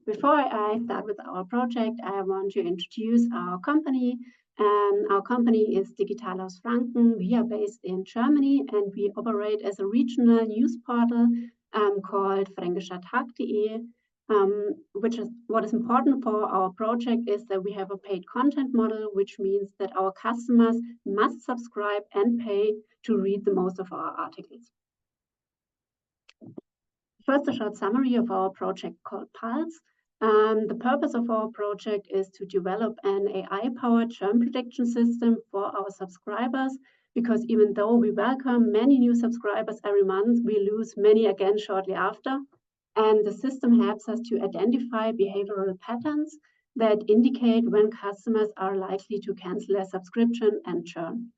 Before I start with our project, I want to introduce our company. Our company is Digitalhaus Franken. We are based in Germany and we operate as a regional news portal called Digitalhaus what is important for our project is that we have a paid content model, which means that our customers must subscribe and pay to read the most of our articles. First, a short summary of our project called Pulse. The purpose of our project is to develop an AI-powered churn prediction system for our subscribers, because even though we welcome many new subscribers every month, we lose many again shortly after. And the system helps us to identify behavioral patterns that indicate when customers are likely to cancel their subscription and churn.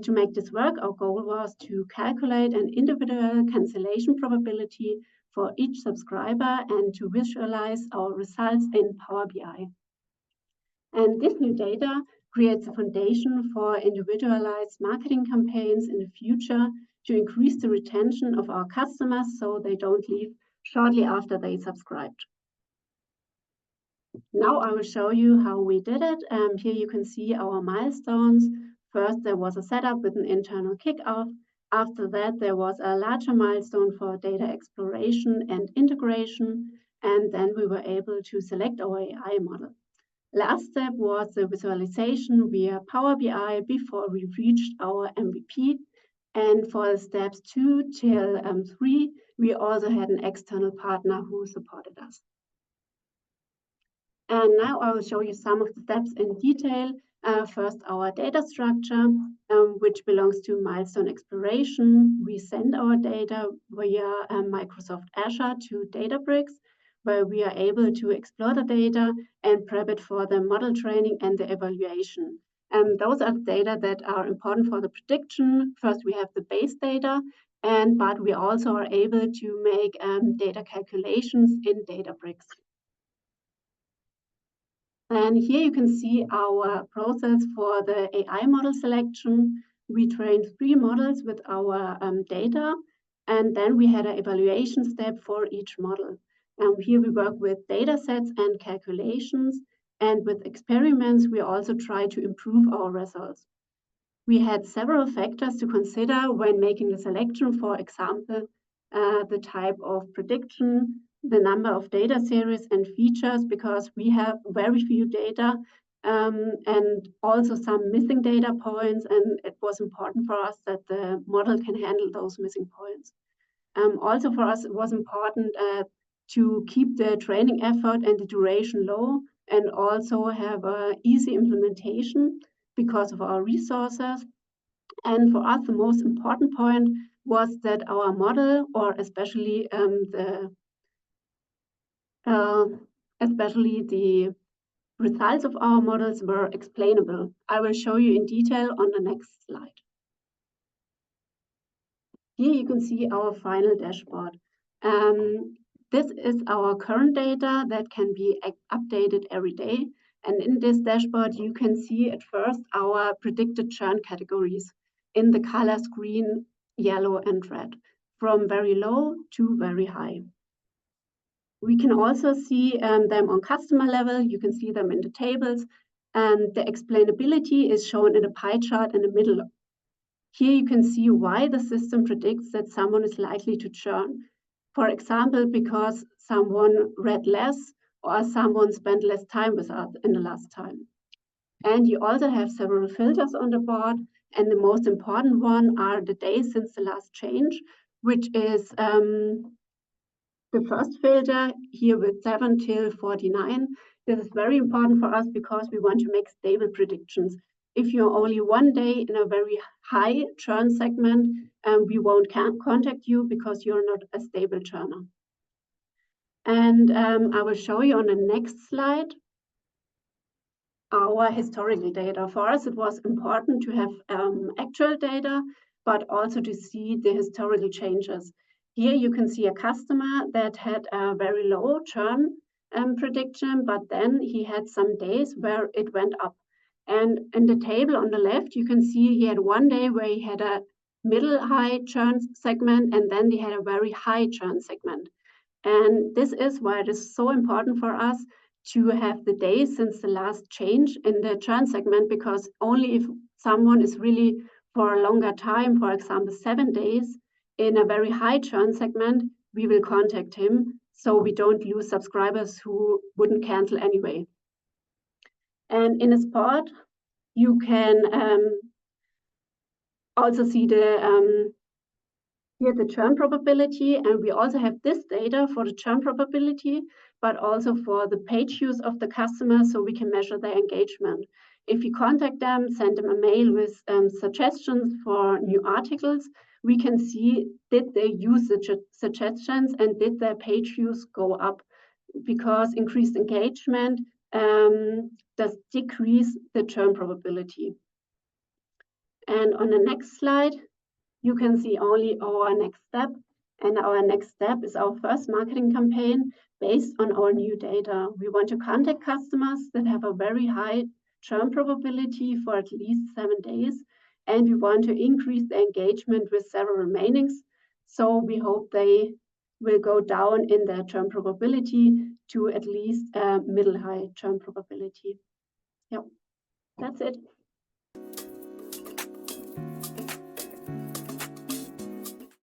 To make this work, our goal was to calculate an individual cancellation probability for each subscriber and to visualize our results in Power BI. And this new data creates a foundation for individualized marketing campaigns in the future to increase the retention of our customers so they don't leave shortly after they subscribed. Now I will show you how we did it. Here you can see our milestones. First, there was a setup with an internal kickoff. After that, there was a larger milestone for data exploration and integration. And then we were able to select our AI model. Last step was the visualization via Power BI before we reached our MVP. And for steps 2 till 3, we also had an external partner who supported us. And now I will show you some of the steps in detail. First, our data structure, which belongs to milestone exploration. We send our data via Microsoft Azure to Databricks, where we are able to explore the data and prep it for the model training and the evaluation. Those are the data that are important for the prediction. First, we have the base data, but we also are able to make data calculations in Databricks. And here you can see our process for the AI model selection. We trained 3 models with our data, and then we had an evaluation step for each model. Here we work with data sets and calculations, and with experiments, we also try to improve our results. We had several factors to consider when making the selection, for example, the type of prediction, the number of data series and features, because we have very few data and also some missing data points, and it was important for us that the model can handle those missing points. Also for us, it was important to keep the training effort and the duration low and also have an easy implementation because of our resources. And for us, the most important point was that our model, or especially the results of our models, were explainable. I will show you in detail on the next slide. Here you can see our final dashboard. This is our current data that can be updated every day. And in this dashboard, you can see at first our predicted churn categories in the colors green, yellow, and red, from very low to very high. We can also see them on customer level. You can see them in the tables. And the explainability is shown in a pie chart in the middle. Here you can see why the system predicts that someone is likely to churn. For example, because someone read less or someone spent less time with us in the last time. And you also have several filters on the board. And the most important one are the days since the last change, which is the first filter here with 7 till 49. This is very important for us because we want to make stable predictions. If you're only one day in a very high churn segment, we won't contact you because you're not a stable churner. And I will show you on the next slide our historical data. For us, it was important to have actual data, but also to see the historical changes. Here you can see a customer that had a very low churn prediction, but then he had some days where it went up. And in the table on the left, you can see he had one day where he had a middle high churn segment, and then he had a very high churn segment. And this is why it is so important for us to have the days since the last change in the churn segment, because only if someone is really for a longer time, for example, 7 days in a very high churn segment, we will contact him so we don't lose subscribers who wouldn't cancel anyway. And in a spot, you can also see the here the churn probability, and we also have this data for the churn probability, but also for the page use of the customer, so we can measure their engagement. If you contact them, send them a mail with suggestions for new articles, we can see did they use the suggestions and did their page use go up, because increased engagement does decrease the churn probability. And on the next slide, you can see only our next step. And our next step is our first marketing campaign based on our new data. We want to contact customers that have a very high churn probability for at least 7 days. And we want to increase the engagement with several remainings. So we hope they will go down in their churn probability to at least a middle high churn probability. Yeah, that's it.